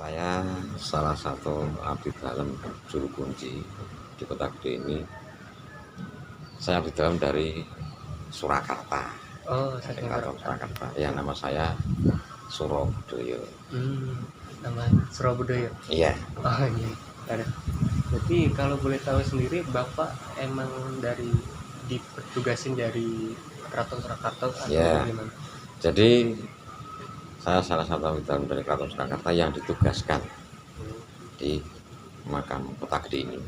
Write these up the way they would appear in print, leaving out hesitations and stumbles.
Saya salah satu abdi dalam juru kunci di Kota Gede ini. Saya abdi dalam dari Surakarta. Oh, Dari saking Keraton Surakarta. Ya, nama saya Surobudoyo. Nama Surabaya. Iya. Oh iya, ada. Berarti kalau boleh tahu sendiri, Bapak emang dipetugasin dari Keraton Surakarta atau Ya. gimana? Jadi saya salah satu abdi dalam dari Keraton Surakarta yang ditugaskan di makam Kota Gede ini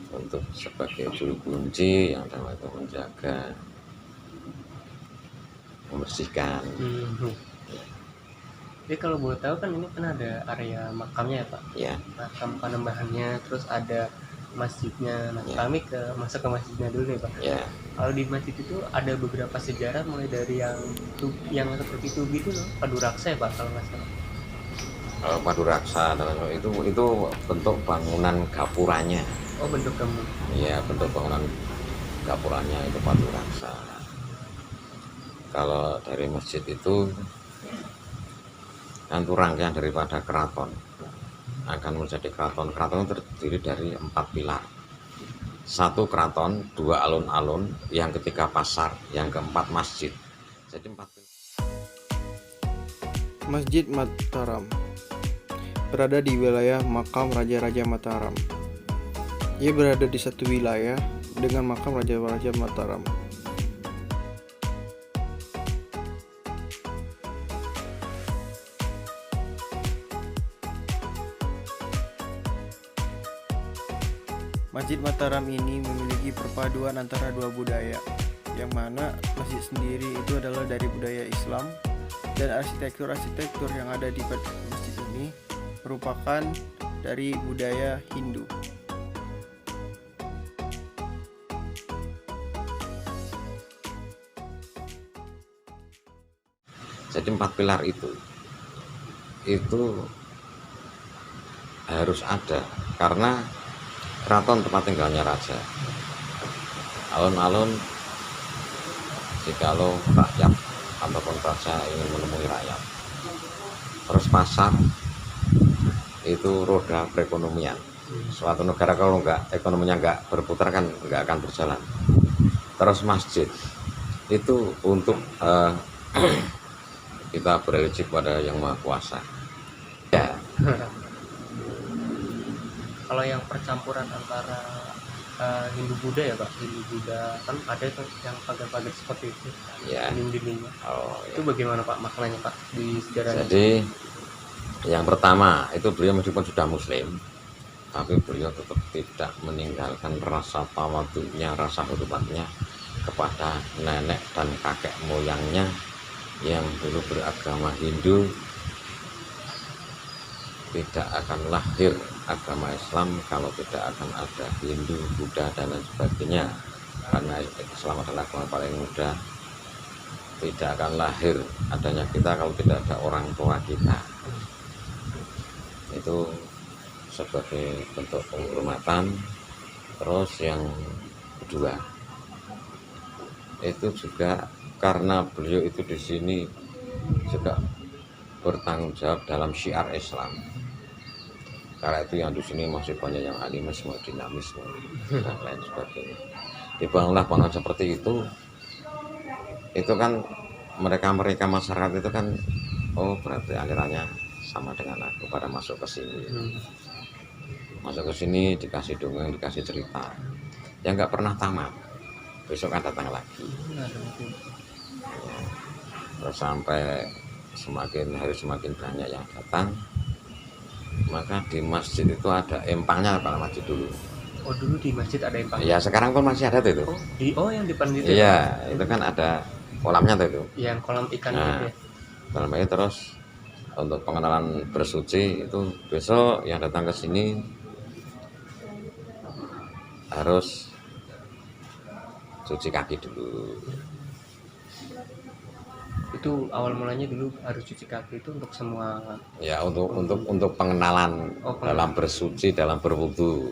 untuk sebagai juru kunci yang dalam itu menjaga, membersihkan. Jadi kalau boleh tahu kan ini kan ada area makamnya ya Pak, Ya, makam Panembahannya, terus ada masjidnya. Nah Ya. kami masuk ke masjidnya dulu nih Pak. ya. Kalau di masjid itu ada beberapa sejarah, mulai dari yang seperti tubi itu loh, Paduraksa ya Pak kalau nggak salah. Paduraksa itu bentuk bangunan gapuranya. Oh, bentuk kamu. Ya, bentuk bangunan gapuranya itu Paduraksa. Kalau dari masjid itu kan itu rangkaian daripada keraton akan menjadi keraton. Keraton terdiri dari 4 pilar. 1 keraton, 2 alun-alun, yang ketiga pasar, yang keempat masjid. Jadi 4 pilar. Masjid Mataram berada di wilayah makam Raja-Raja Mataram. Ia berada di satu wilayah dengan makam Raja-Raja Mataram. Masjid Mataram ini memiliki perpaduan antara dua budaya, yang mana masjid sendiri itu adalah dari budaya Islam, dan arsitektur yang ada di masjid ini merupakan dari budaya Hindu. Jadi 4 pilar itu harus ada karena keraton tempat tinggalnya raja. Alun-alun jikalau rakyat ataupun raja ingin menemui rakyat. Terus pasar itu roda perekonomian. Suatu negara kalau ekonominya nggak berputar kan nggak akan berjalan. Terus masjid itu untuk kita berreligi kepada Yang Maha Kuasa. Ya. Kalau yang percampuran antara Hindu Buddha ya Pak, Hindu Buddha kan ada tuh yang pagar-pagar seperti itu, Ya. dinding-dindingnya. Oh, Itu ya. bagaimana Pak maknanya Pak di sejarah? Jadi yang pertama itu beliau meskipun sudah muslim, tapi beliau tetap tidak meninggalkan rasa tawadhunya, rasa hormatnya kepada nenek dan kakek moyangnya yang dulu beragama Hindu. Tidak akan lahir agama Islam kalau tidak akan ada Hindu, Buddha, dan lain sebagainya. Karena Islam adalah agama paling mudah. Tidak akan lahir adanya kita kalau tidak ada orang tua kita. Itu sebagai bentuk penghormatan. Terus yang kedua, itu juga karena beliau itu di sini juga bertanggung jawab dalam syiar Islam. Karena itu yang di sini masih banyak yang animisme, dinamisme, dan lain sebagainya. Dibangunlah bangunan seperti itu kan mereka masyarakat itu kan, oh berarti alirannya sama dengan aku, pada masuk ke sini. Masuk ke sini dikasih dongeng, dikasih cerita, yang nggak pernah tamat. Besok kan datang lagi. Ya. Terus sampai semakin hari semakin banyak yang datang. Maka di masjid itu ada empangnya, kalau masjid dulu. Oh, dulu di masjid ada empang. Ya, sekarang pun masih ada tuh itu. Yang depan itu. Iya, itu kan ada kolamnya tuh itu. Yang kolam ikan Nah, gitu ya. kolam itu terus untuk pengenalan bersuci itu besok yang datang ke sini harus cuci kaki dulu. Itu awal mulanya dulu harus cuci kaki itu untuk semua. Ya, untuk pengenalan dalam bersuci, dalam berwudu.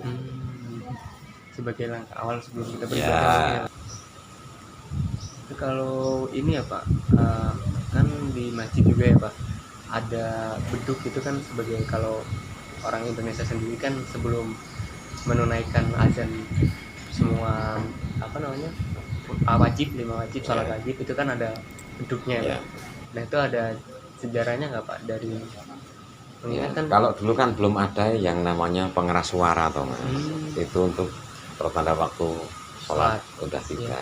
Sebagai langkah awal sebelum kita Ya. beribadah. Kalau ini ya Pak, kan di masjid juga ya Pak, ada beduk itu kan sebagai, kalau orang Indonesia sendiri kan sebelum menunaikan azan semua wajib, 5 wajib, sholat wajib itu kan ada beduknya ya. Ya. Nah itu ada sejarahnya nggak Pak dari Ya, kan? kalau dulu kan belum ada yang namanya pengeras suara atau Mas. Itu untuk pertanda waktu sholat udah tiba.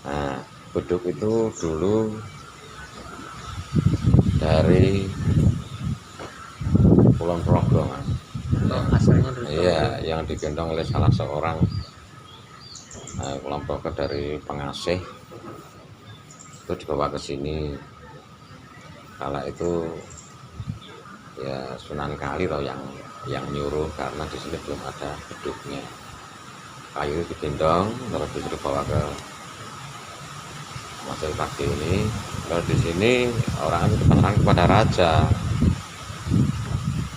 Nah, beduk itu dulu dari Kulon Progo, Mas. Asalnya dari Iya, yang digendong oleh salah seorang Kulon Progo dari Pengasih. Itu dibawa ke sini. Kala itu ya Sunan Kali loh yang nyuruh, karena di sini belum ada beduknya. Kayu itu digendong terus disuruh bawa ke Masjid Pagi ini. Kalau di sini orang itu penasaran kepada raja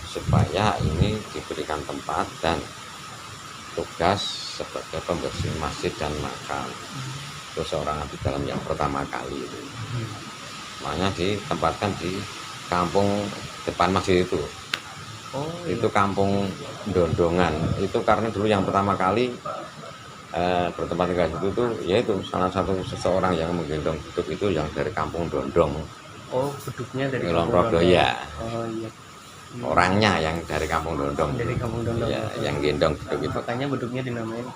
supaya ini diberikan tempat dan tugas sebagai pembersih masjid dan makam. Itu seorang abdi dalam yang pertama kali itu. Makanya ditempatkan di kampung depan masjid itu. Itu kampung Dondongan. Itu karena dulu yang pertama kali bertempat tinggal itu tuh yaitu salah satu seseorang yang menggendong beduk itu yang dari kampung Dondong. Beduknya dari Kulon kampung Progo Dondong. ya. Iya. Orangnya yang dari kampung Dondong. Dari kampung Dondong. Ya, yang gendong beduk itu. Makanya beduknya dinamain.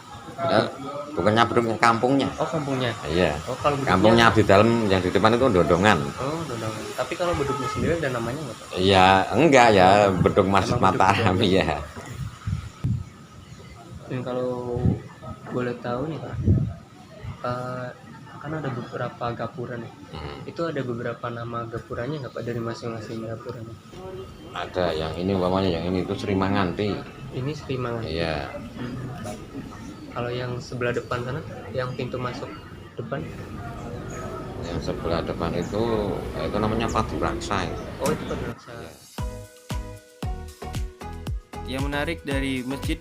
Bukannya beduknya, kampungnya. Kampungnya. Iya. Kalau beduknya, kampungnya abdi dalam yang di depan itu Dondongan. Dondongan. Tapi kalau beduknya sendiri ada namanya nggak Pak? Iya, enggak ya, beduk Masjid Mataram ya. Dan kalau boleh tahu nih Pak, kan ada beberapa gapura nih. Itu ada beberapa nama gapuranya nggak Pak dari masing-masing gapuranya? Ada yang ini umpamanya, yang ini itu Sri Manganti. Ini Sri Manganti. Iya. Kalau yang sebelah depan sana, yang pintu masuk depan? Yang sebelah depan itu namanya Paduraksa. Itu Paduraksa. Yang menarik dari Masjid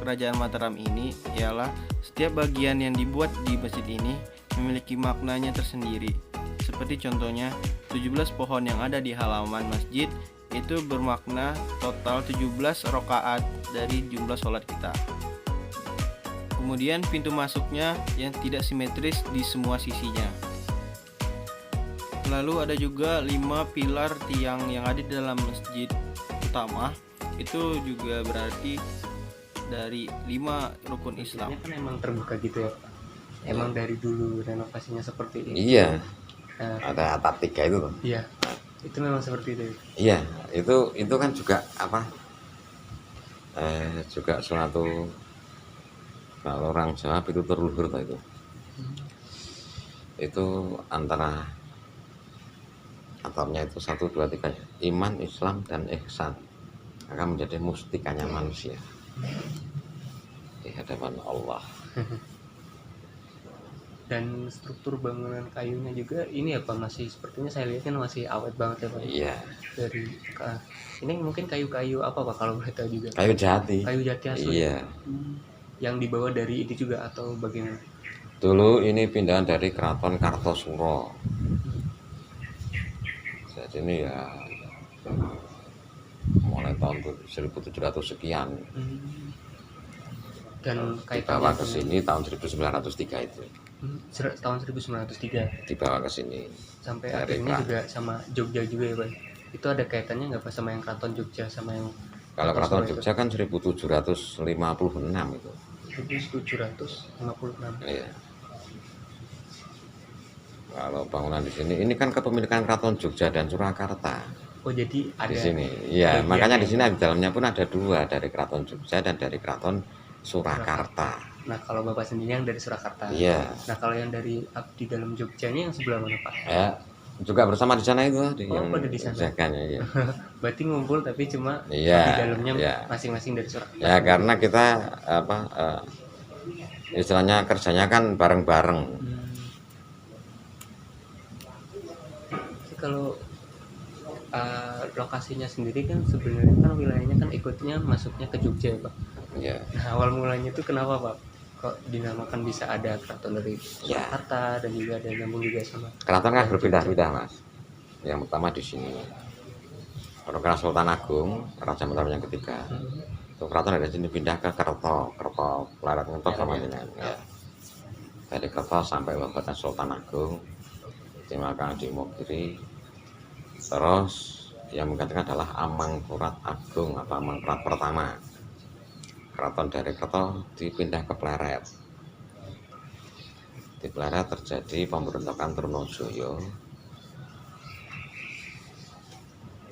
Kerajaan Mataram ini ialah setiap bagian yang dibuat di masjid ini memiliki maknanya tersendiri. Seperti contohnya 17 pohon yang ada di halaman masjid itu bermakna total 17 rakaat dari jumlah sholat kita. Kemudian pintu masuknya yang tidak simetris di semua sisinya. Lalu ada juga 5 pilar tiang yang ada di dalam masjid utama. Itu juga berarti dari 5 rukun Islam. Ini kan emang terbuka gitu ya Pak? Emang dari dulu renovasinya seperti ini? Iya. Ada atap 3 itu. Iya. Itu memang seperti itu. Iya, itu kan juga apa? Juga suatu, kalau orang Jawa itu terluhur tuh itu. Itu antara atapnya itu 1, 2, 3 iman, Islam dan ihsan akan menjadi mustikanya manusia di hadapan Allah. Dan struktur bangunan kayunya juga ini apa masih sepertinya saya lihat kan masih awet banget ya Pak. Iya. Dari ini mungkin kayu-kayu apa Pak kalau boleh tahu juga? Kayu jati. Kayu jati asli. Iya. Yang dibawa dari itu juga atau bagaimana? Dulu ini pindahan dari Keraton Kartosuro. Jadi ini ya mulai tahun 1700 sekian. Dan Dibawa ke sini tahun 1903 itu. Tahun 1903 Dibawa ke sini. sampai Dari akhirnya juga sama Jogja juga ya Pak. Itu ada kaitannya nggak Pak sama yang Keraton Jogja sama yang Kalau Keraton Jogja kan 1756 itu. 1756. Iya. Kalau bangunan di sini, ini kan kepemilikan Keraton Jogja dan Surakarta. Jadi ada Di sini. Iya, makanya di sini di dalamnya pun ada 2, dari Keraton Jogja dan dari Keraton Surakarta. Nah kalau Bapak sendiri yang dari Surakarta. Iya. Nah kalau yang dari di dalam Jogjanya yang sebelah mana Pak? Ya, juga bersama di sana itu tadi yang pada di sana. jaganya, ya. Berarti ngumpul tapi cuma Iya, di dalamnya iya. masing-masing dari Surakarta. Ya karena kita istilahnya kerjanya kan bareng-bareng. Kalau lokasinya sendiri kan sebenarnya kan wilayahnya kan ikutnya masuknya ke Jogja ya Pak. Ya. Nah awal mulanya itu kenapa Pak? Kok dinamakan bisa ada keraton dari Surakarta dan juga ada nyambung juga sama Keraton kan berpindah-pindah, Mas. Yang pertama di sini. Karena Sultan Agung, Raja Mataram yang ketiga. Itu keraton dari sini pindah ke Kerto Pleret Ngentos sama dengan. Ya. Dari Kerto sampai Wabatan Sultan Agung, Timakan di Mogiri. Terus yang menggantikan adalah Amangkurat Agung atau Amangkurat pertama. Keraton dari Kerto dipindah ke Pleret. Di Pleret terjadi pemberontakan Trunojoyo.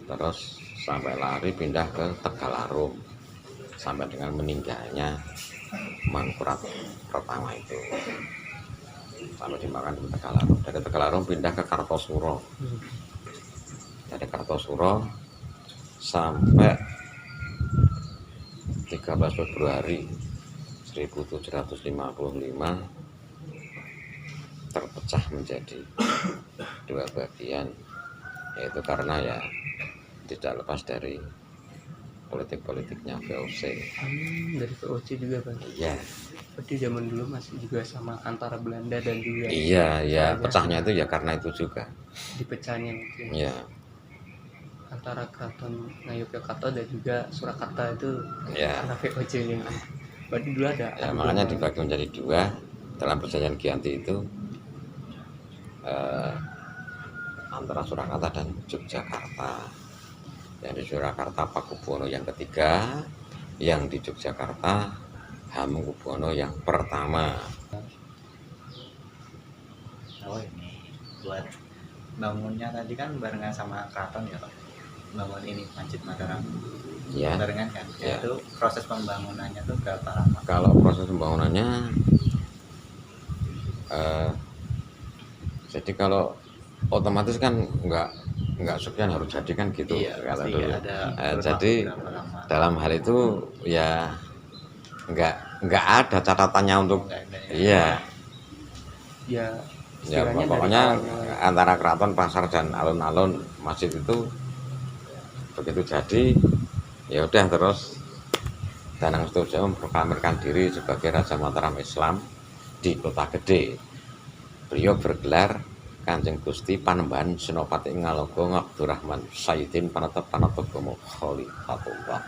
Terus sampai lari pindah ke Tegalarum sampai dengan meninggalnya Mangkurat pertama itu, sampai dimakan di Tegalarum. Dari Tegalarum pindah ke Kartosuro. Dari Kartosuro sampai 13 Februari 1755 terpecah menjadi dua bagian, yaitu karena ya tidak lepas dari politik-politiknya VOC. Dari VOC juga Bang. Iya. Berarti zaman dulu masih juga sama antara Belanda dan juga Iya, ya pecahnya itu ya karena itu juga. dipecahnya mungkin. Iya. Antara Keraton Ngayogyakarta dan juga Surakarta itu Ya. karena VOC-nya. Berarti dulu ada. Ya, makanya dibagi menjadi dua dalam perjanjian Giyanti itu, antara Surakarta dan Yogyakarta. Yang di Surakarta Pakubuwono yang ketiga, yang di Yogyakarta Hamengkubuwono yang pertama. Oh ini buat bangunnya tadi kan barengan sama keraton ya Pak, bangun ini Masjid Mataram Ya. barengan kan. Ya. Itu proses pembangunannya tuh berapa lama? Kalau proses pembangunannya, jadi kalau otomatis kan nggak sekian harus jadi kan gitu. Iya, Kalau pasti dulu. ada Jadi berapa lama. dalam hal itu ya nggak ada catatannya untuk Nggak ada ya. iya. Ya, Ya istilahnya pokoknya dari awal. antara keraton, pasar dan alun-alun masjid itu begitu jadi ya udah terus Danang Setojo memproklamirkan diri sebagai Raja Mataram Islam di Kota Gede. Beliau bergelar Kanjeng Gusti Panembahan Senopati Ngalogo Abdurrahman Sayyidin Panatep Panatogomo Khalifatullah.